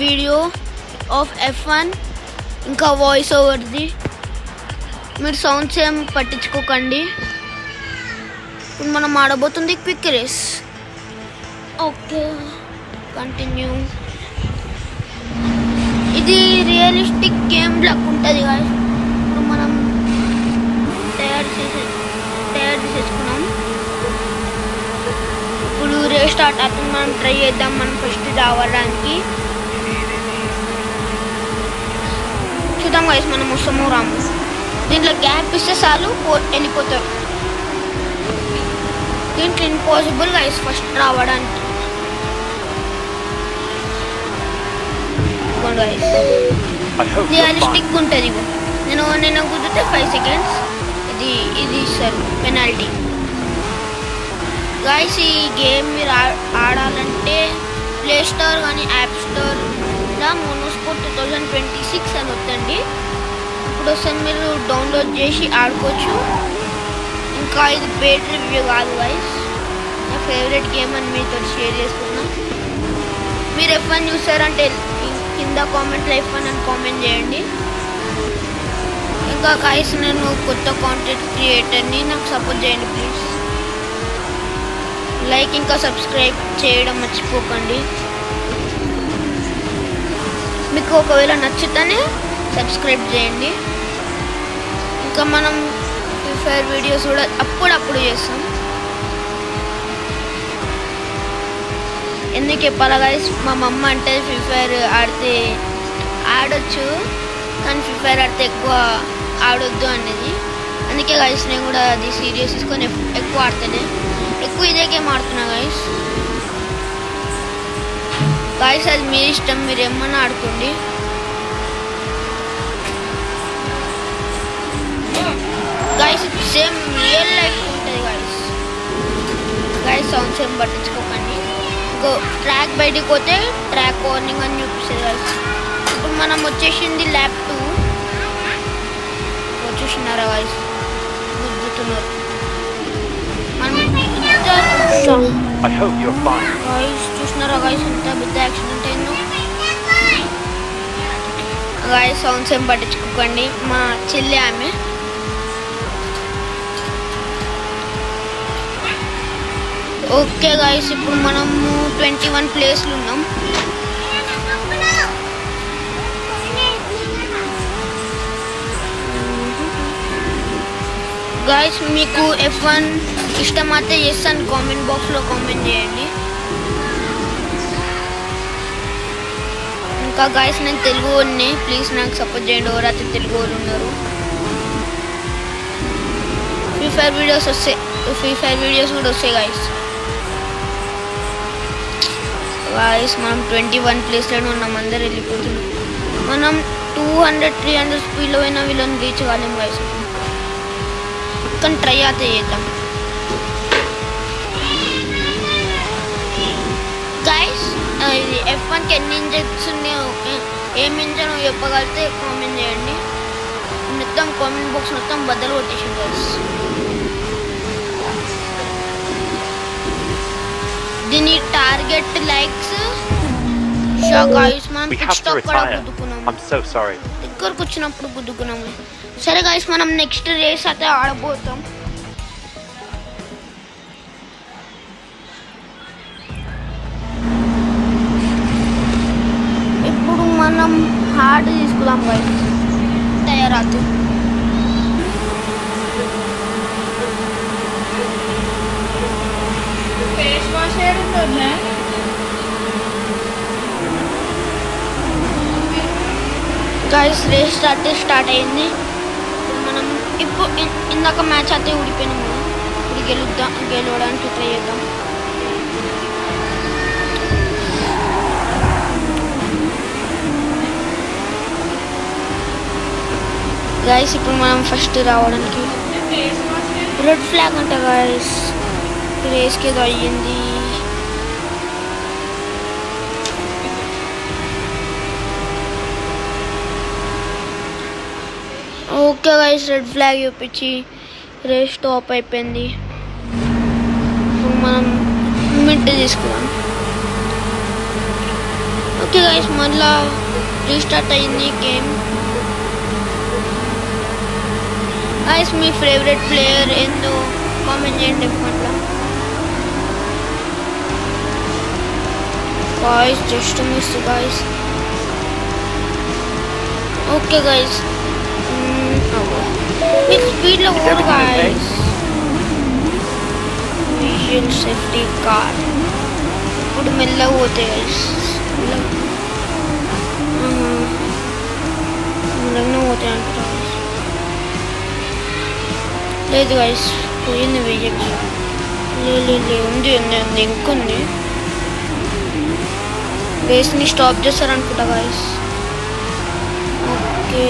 Video of F1 ఇంకా voice ఓవర్ది. మీరు sounds ఏం పట్టించుకోకండి. ఇప్పుడు మనం ఆడబోతుంది క్విక్ రేస్. Okay, continue. ఇది రియలిస్టిక్ గేమ్ లాగా ఉంటుంది కదా. ఇప్పుడు మనం తయారు చేసేసుకున్నాం. ఇప్పుడు రేస్ స్టార్ట్ అవుతుంది. మనం ట్రై చేద్దాం. మనం ఫస్ట్ రావడానికి చూద్దాం గైస్. మనం వస్తాము రాము. దీంట్లో గ్యాప్ ఇస్తే చాలు వెళ్ళిపోతారు. దీంట్లో ఇంపాసిబుల్ గైస్ ఫస్ట్ రావడానికి. రియలిస్టిక్ ఉంటుంది. నేను కుదిరితే 5 సెకండ్స్ ఇది ఇస్తారు పెనాల్టీ. గైస్ ఈ గేమ్ మీరు ఆడాలంటే ప్లే స్టోర్ కానీ యాప్ స్టోర్లో మోనోస్పోర్ట్ 2026 అని వద్దండి. ఇప్పుడు వస్తుంది, మీరు డౌన్లోడ్ చేసి ఆడుకోవచ్చు. ఇంకా ఇది పెయిడ్ రివ్యూ కాదు గైస్. నా ఫేవరెట్ గేమ్ అని మీతో షేర్ చేసుకున్నా. మీరు F1 చూస్తారంటే కింద కామెంట్లో F1 అని కామెంట్ చేయండి. ఇంకా గైస్ నేను కొత్త కాంటెంట్ క్రియేటర్ని, నాకు సపోర్ట్ చేయండి ప్లీజ్. లైక్ ఇంకా సబ్స్క్రైబ్ చేయడం మర్చిపోకండి. మీకు ఒకవేళ నచ్చితేనే సబ్స్క్రైబ్ చేయండి. ఇంకా మనం ఫ్రీ ఫైర్ వీడియోస్ కూడా అప్పుడప్పుడు చేస్తాం. ఎందుకు చెప్పాలా గైస్, మా మమ్మ అంటే ఫ్రీ ఫైర్ ఆడితే ఆడొచ్చు కానీ ఫ్రీ ఫైర్ ఆడితే ఎక్కువ ఆడొద్దు అనేది. అందుకే గైస్ నేను కూడా అది సీరియస్ తీసుకొని ఎక్కువ ఆడతాను. ఎక్కువ ఇదే గేమ్ ఆడుతున్నా గైస్. అది మీ ఇష్టం, మీరు ఏమన్నా ఆడుకోండి. గైస్ సేమ్ రియల్ లైఫ్ ఉంటుంది గైస్. సౌండ్స్ ఏం పట్టించుకోకండి. ట్రాక్ బయటికి పోతే ట్రాక్ వార్నింగ్ అని చూపిస్తుంది గైస్. ఇప్పుడు మనం వచ్చేసింది ల్యాబ్ 2. వచ్చేసినారా గైస్, గుద్దుతున్నారు. చూసినారా గైస్ ఎంత పెద్ద యాక్సిడెంట్ అయిందో. గైస్ సౌండ్స్ ఏం పట్టించుకోకండి, మా చెల్లి ఆమె. ఓకే గైస్, ఇప్పుడు మనము 21 ప్లేస్లు ఉన్నాం. గైస్ మీకు F1 ఇష్టమైతే ఎస్ అని కామెంట్ బాక్స్లో కామెంట్ చేయండి. ఇంకా గైస్ నేను తెలుగు వాడిని, ప్లీజ్ నాకు సపోర్ట్ చేయండి. ఎవరైతే తెలుగు వాళ్ళు ఉన్నారు. ఫ్రీ ఫైర్ వీడియోస్ కూడా వస్తాయి గైస్. మనం 21 ప్లేస్లో ఉన్నాం. అందరు వెళ్ళిపోతున్నాం. మనం 200-300 స్పీడ్లో అయినా వీళ్ళని రీచ్ కాలేం గైస్. కానీ ట్రై అయితే చేద్దాం గైస్. ఇది F1కి ఎన్ని ఇంజన్స్ ఉన్నాయో, ఏం ఇంజన్ చెప్పగలిగితే కామెంట్ చేయండి. మొత్తం కామెంట్ బాక్స్ మొత్తం బద్దలు కొట్టేసింది గైస్. దీని టార్గెట్ లైక్స్ గైస్. మనం దగ్గరకు వచ్చినప్పుడు గుద్దుకున్నాము. సరే గైస్, మనం నెక్స్ట్ రేస్ అయితే ఆడబోతాం. ఇప్పుడు మనం హార్డ్ తీసుకుందాం గైస్. తయారవుతూ గైస్ రేస్ స్టార్ట్ అయింది. మనం ఇప్పుడు ఇందాక మ్యాచ్ అయితే ఊడిపోయినాము. ఇప్పుడు గెలవడానికి ట్రై చేద్దాం. గైస్ ఇప్పుడు మనం ఫస్ట్ రావడానికి రెడ్ ఫ్లాగ్ అంట గైస్. రేస్కి ఏదో అయ్యింది. ఓకే గైస్, రెడ్ ఫ్లాగ్ చూపించి రేస్ స్టాప్ అయిపోయింది. ఇప్పుడు మనం మిడ్ తీసుకున్నాం. ఓకే గైస్ మళ్ళా రీస్టార్ట్ అయింది గేమ్. గైస్ మీ ఫేవరెట్ ప్లేయర్ ఏందో కామెంట్ చేయండి మళ్ళా. Guys, just a miss, guys. Okay, guys. With speed level, guys. Vision safety car. Good mella hote guys. Lagna hote anta. లేదు guys. పోయింది vision. లే ఉంది ఇంకొన్ని. రేస్ని స్టాప్ చేస్తారనుకుంటా గాయస్. ఓకే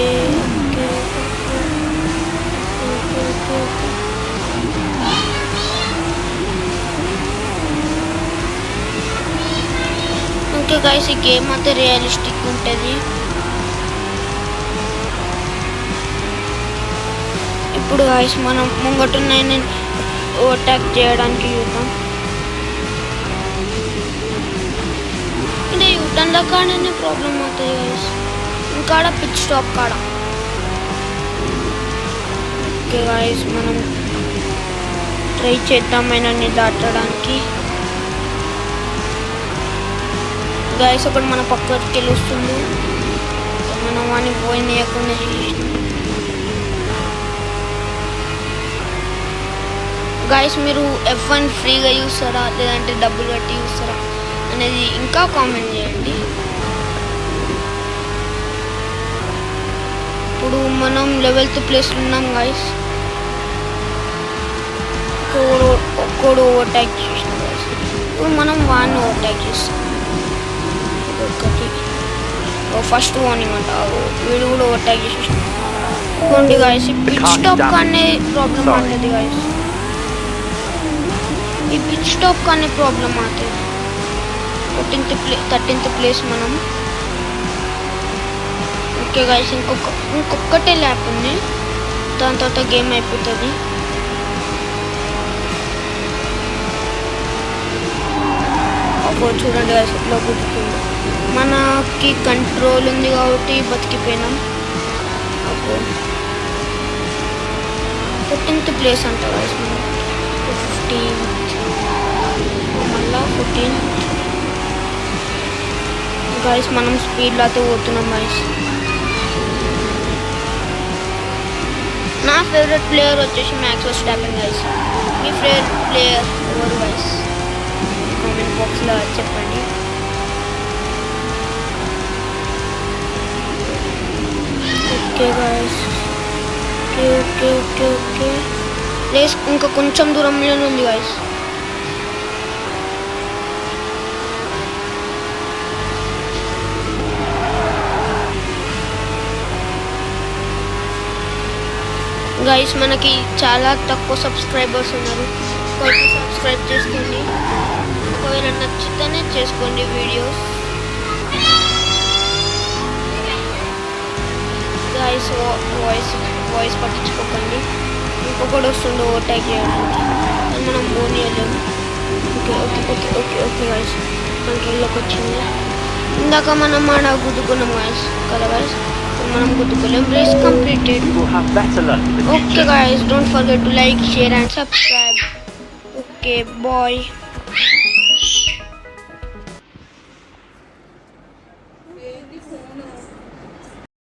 ఓకే గాయస్ ఈ గేమ్ అయితే రియలిస్టిక్ ఉంటుంది. ఇప్పుడు గాయస్ మనం ముంగటున్న ఓవర్టేక్ చేయడానికి చూద్దాం. యూటర్న్ల కాడనే ప్రాబ్లం అవుతుంది గైస్. ఇంకా పిచ్ స్టాప్ కాడ. ఓకే గైస్ మనం ట్రై చేద్దాం ఆయనని దాటడానికి. గైస్ ఒకటి మన పక్కకి వెళ్ళి వస్తుంది. మనం వాడిని పోయినయకుండా చేసినాం. గైస్ మీరు F1 ఫ్రీగా చూస్తారా లేదంటే డబ్బులు కట్టి చూస్తారా అనేది ఇంకా కామెంట్ చేయండి. ఇప్పుడు మనం 11th ప్లేస్లో ఉన్నాం గైస్. ఒక్కడు ఓవర్టేక్ చేసినాం గైస్. ఇప్పుడు మనం వాడిని ఓవర్టేక్ చేస్తాం. ఒక్కటి ఫస్ట్ వార్నింగ్ అంట వీడు కూడా ఓవర్టేక్ చేసేసాం. చూడండి గైస్ ఈ పిచ్ స్టాప్ కానీ ప్రాబ్లం అవుతుంది గైస్. ఈ పిచ్ స్టాప్ కానీ ప్రాబ్లం అవుతుంది. 13th ప్లేస్ మనం. ఓకే గైస్ ఇంకొకటే ల్యాప్ ఉంది. దాని తర్వాత గేమ్ అయిపోతుంది. అప్పుడు చూడండి గైస్ ఎట్లా కుదురుతుంది. మనకి కంట్రోల్ ఉంది కాబట్టి బతికిపోయినాం. అప్పుడు 14th ప్లేస్ అంట గైస్ మనం. 15th మళ్ళా 14th. గైస్ మనం స్పీడ్లో అయితే పోతున్నాం గైస్. నా ఫేవరెట్ ప్లేయర్ వచ్చేసి మ్యాక్స్ వెర్స్టాపెన్ గైస్. మీ ఫేవరెట్ ప్లేయర్ ఎవరు గైస్ కామెంట్ బాక్స్లో చెప్పండి. ఓకే గైస్ ఓకే ప్లేస్ ఇంకా కొంచెం దూరంలోనే ఉంది గైస్. గైస్ మనకి చాలా తక్కువ సబ్స్క్రైబర్స్ ఉన్నారు. కొంచెం సబ్స్క్రైబ్ చేసుకోండి. ఒకవేళ నచ్చితేనే చేసుకోండి వీడియోస్. గైస్ వాయిస్ పట్టించుకోకండి. ఇంకొకటి వస్తుండే ఓవర్టేక్ చేయడానికి కానీ మనం పోనీయలేము. ఓకే గైస్ కంట్రోల్లోకి వచ్చింది. ఇందాక మనం ఆడ గుద్దుకున్నాం గైస్ కదా గైస్. మనం గుద్దుకోలేం. Race completed. Okay guys, don't forget to like, share and subscribe. Okay, bye.